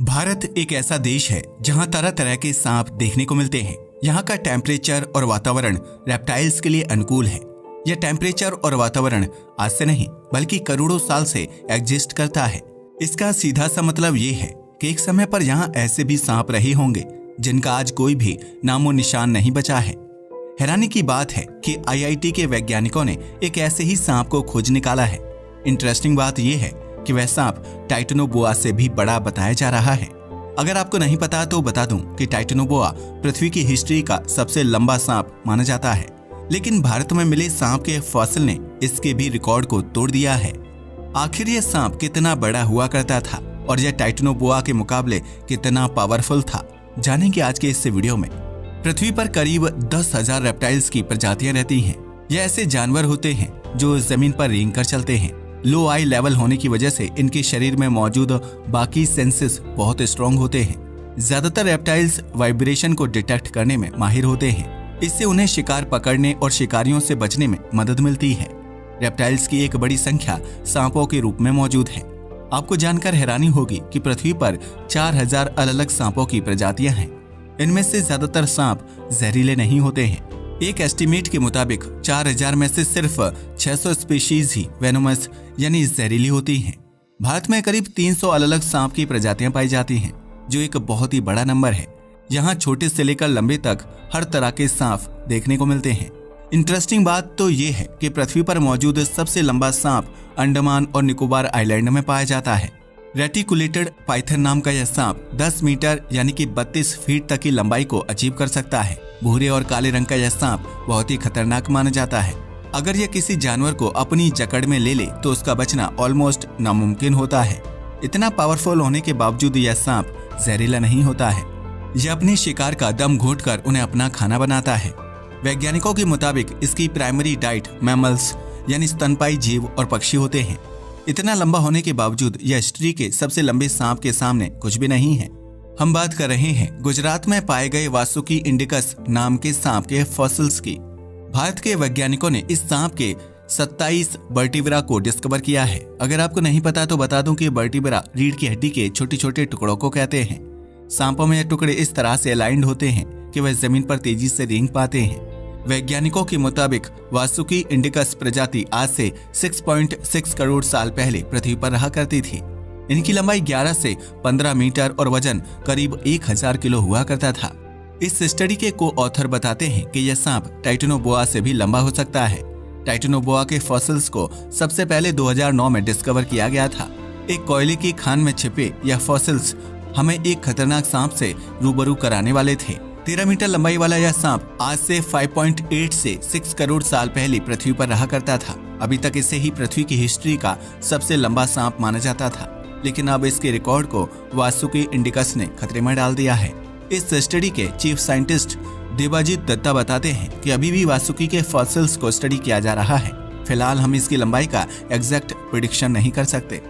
भारत एक ऐसा देश है जहां तरह तरह के सांप देखने को मिलते हैं। यहाँ का टेम्परेचर और वातावरण रेप्टाइल्स के लिए अनुकूल है। यह टेम्परेचर और वातावरण आज से नहीं बल्कि करोड़ों साल से एग्जिस्ट करता है। इसका सीधा सा मतलब ये है कि एक समय पर यहाँ ऐसे भी सांप रहे होंगे जिनका आज कोई भी नामो निशान नहीं बचा है। हैरानी की बात है कि IIT के वैज्ञानिकों ने एक ऐसे ही सांप को खोज निकाला है। इंटरेस्टिंग बात यह है कि वह सांप टाइटेनोबोआ से भी बड़ा बताया जा रहा है। अगर आपको नहीं पता तो बता दूं कि टाइटेनोबोआ पृथ्वी की हिस्ट्री का सबसे लंबा सांप माना जाता है, लेकिन भारत में मिले सांप के फॉसिल ने इसके भी रिकॉर्ड को तोड़ दिया है। आखिर यह सांप कितना बड़ा हुआ करता था और यह टाइटेनोबोआ के मुकाबले कितना पावरफुल था, जानेंगे आज के इस वीडियो में। पृथ्वी पर करीब 10,000 रेप्टाइल्स की प्रजातियां रहती हैं। यह ऐसे जानवर होते हैं जो जमीन पर रेंग कर चलते हैं। लो आई लेवल होने की वजह से इनके शरीर में मौजूद बाकी सेंसेस बहुत स्ट्रांग होते हैं। ज्यादातर रेप्टाइल्स वाइब्रेशन को डिटेक्ट करने में माहिर होते हैं। इससे उन्हें शिकार पकड़ने और शिकारियों से बचने में मदद मिलती है। रेप्टाइल्स की एक बड़ी संख्या सांपों के रूप में मौजूद है। आपको जानकर हैरानी होगी कि पृथ्वी पर 4,000 अलग-अलग सांपों की प्रजातियां हैं। इनमें से ज्यादातर सांप जहरीले नहीं होते हैं। एक एस्टीमेट के मुताबिक 4,000 में से सिर्फ 600 स्पीशीज ही वेनोमस यानी जहरीली होती हैं। भारत में करीब 300 अलग-अलग सांप की प्रजातियां पाई जाती हैं, जो एक बहुत ही बड़ा नंबर है। यहाँ छोटे से लेकर लंबे तक हर तरह के सांप देखने को मिलते हैं। इंटरेस्टिंग बात तो ये है कि पृथ्वी पर मौजूद सबसे लंबा सांप अंडमान और निकोबार आइलैंड में पाया जाता है। रेटिकुलेटेड पाइथन नाम का यह सांप 10 मीटर यानी कि 32 फीट तक की लंबाई को अचीव कर सकता है। भूरे और काले रंग का यह सांप बहुत ही खतरनाक माना जाता है। अगर यह किसी जानवर को अपनी जकड़ में ले ले तो उसका बचना ऑलमोस्ट नामुमकिन होता है। इतना पावरफुल होने के बावजूद यह सांप जहरीला नहीं होता है। यह अपने शिकार का दम घोंटकर उन्हें अपना खाना बनाता है। वैज्ञानिकों के मुताबिक इसकी प्राइमरी डाइट मैमल्स यानी स्तनपायी जीव और पक्षी होते हैं। इतना लंबा होने के बावजूद यह हिस्ट्री के सबसे लंबे सांप के सामने कुछ भी नहीं है। हम बात कर रहे हैं गुजरात में पाए गए वासुकी इंडिकस नाम के सांप के फॉसिल्स की। भारत के वैज्ञानिकों ने इस सांप के 27 वर्टिब्रा को डिस्कवर किया है। अगर आपको नहीं पता तो बता दूं कि वर्टिब्रा रीढ़ की हड्डी के छोटे छोटे टुकड़ों को कहते हैं। सांपों में यह टुकड़े इस तरह से अलाइंड होते हैं कि वह जमीन पर तेजी से रेंग पाते हैं। वैज्ञानिकों के मुताबिक वासुकी इंडिकस प्रजाति आज से 6.6 करोड़ साल पहले पृथ्वी पर रहा करती थी। इनकी लंबाई 11 से 15 मीटर और वजन करीब 1000 किलो हुआ करता था। इस स्टडी के को ऑथर बताते हैं कि यह सांप टाइटेनोबोआ से भी लंबा हो सकता है। टाइटेनोबोआ के फॉसिल्स को सबसे पहले 2009 में डिस्कवर किया गया था। एक कोयले की खान में छिपे यह फॉसिल्स हमें एक खतरनाक सांप से रूबरू कराने वाले थे। 13 मीटर लंबाई वाला यह सांप आज से 5.8 से 6 करोड़ साल पहले पृथ्वी पर रहा करता था। अभी तक इसे ही पृथ्वी की हिस्ट्री का सबसे लंबा सांप माना जाता था, लेकिन अब इसके रिकॉर्ड को वासुकी इंडिकस ने खतरे में डाल दिया है। इस स्टडी के चीफ साइंटिस्ट देबाजीत दत्ता बताते हैं कि अभी भी वासुकी के फॉसिल्स को स्टडी किया जा रहा है। फिलहाल हम इसकी लंबाई का एग्जैक्ट प्रेडिक्शन नहीं कर सकते,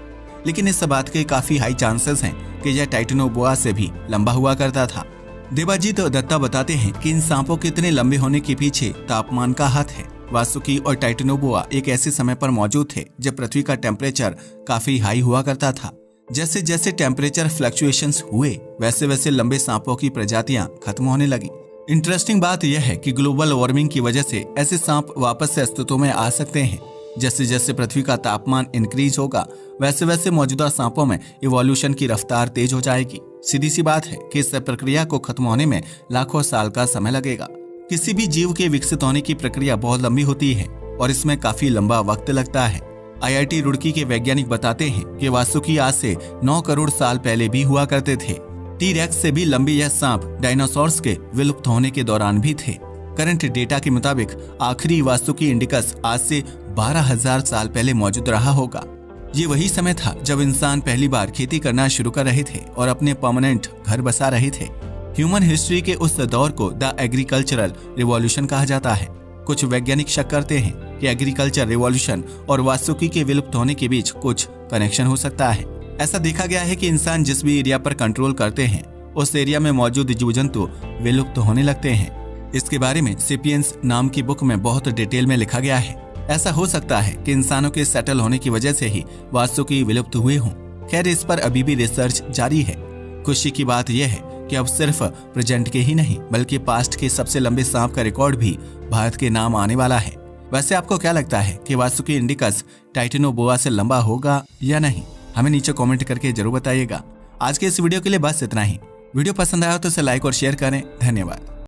लेकिन इस बात के काफी हाई चांसेस हैं कि यह टाइटेनोबोआ से भी लंबा हुआ करता था। देबाजीत दत्ता बताते हैं कि इन सांपों के इतने लंबे होने के पीछे तापमान का हाथ है। वासुकी और टाइटेनोबोआ एक ऐसे समय पर मौजूद थे जब पृथ्वी का टेम्परेचर काफी हाई हुआ करता था। जैसे जैसे टेम्परेचर फ्लक्चुएशंस हुए वैसे वैसे लंबे सांपों की प्रजातियां खत्म होने लगी। इंटरेस्टिंग बात यह है कि ग्लोबल वार्मिंग की वजह से ऐसे सांप वापस से अस्तित्व में आ सकते हैं। जैसे जैसे पृथ्वी का तापमान इंक्रीज होगा वैसे वैसे मौजूदा सांपों में इवोल्यूशन की रफ्तार तेज हो जाएगी। सीधी सी बात है कि इस प्रक्रिया को खत्म होने में लाखों साल का समय लगेगा। किसी भी जीव के विकसित होने की प्रक्रिया बहुत लंबी होती है और इसमें काफी लंबा वक्त लगता है। IIT रुड़की के वैज्ञानिक बताते हैं कि वासुकी आज से 9 करोड़ साल पहले भी हुआ करते थे। टी-रेक्स से भी लंबी यह सांप डायनासोर्स के विलुप्त होने के दौरान भी थे। करंट डेटा के मुताबिक आखिरी वासुकी इंडिकस आज से 12,000 साल पहले मौजूद रहा होगा। ये वही समय था जब इंसान पहली बार खेती करना शुरू कर रहे थे और अपने परमानेंट घर बसा रहे थे। ह्यूमन हिस्ट्री के उस दौर को द एग्रीकल्चरल रिवॉल्यूशन कहा जाता है। कुछ वैज्ञानिक शक करते हैं कि एग्रीकल्चर रिवॉल्यूशन और वासुकी के विलुप्त होने के बीच कुछ कनेक्शन हो सकता है। ऐसा देखा गया है कि इंसान जिस भी एरिया पर कंट्रोल करते हैं उस एरिया में मौजूद जीव जंतु विलुप्त होने लगते हैं। इसके बारे में सेपियंस नाम की बुक में बहुत डिटेल में लिखा गया है। ऐसा हो सकता है कि इंसानों के सेटल होने की वजह से ही वासुकी विलुप्त हुए हों। खैर, इस पर अभी भी रिसर्च जारी है। खुशी की बात यह है कि अब सिर्फ प्रेजेंट के ही नहीं बल्कि पास्ट के सबसे लंबे सांप का रिकॉर्ड भी भारत के नाम आने वाला है। वैसे आपको क्या लगता है कि वासुकी इंडिकस टाइटेनोबोआ से लंबा होगा या नहीं? हमें नीचे कमेंट करके जरूर बताइएगा। आज के इस वीडियो के लिए बस इतना ही। वीडियो पसंद आया तो इसे लाइक और शेयर करें। धन्यवाद।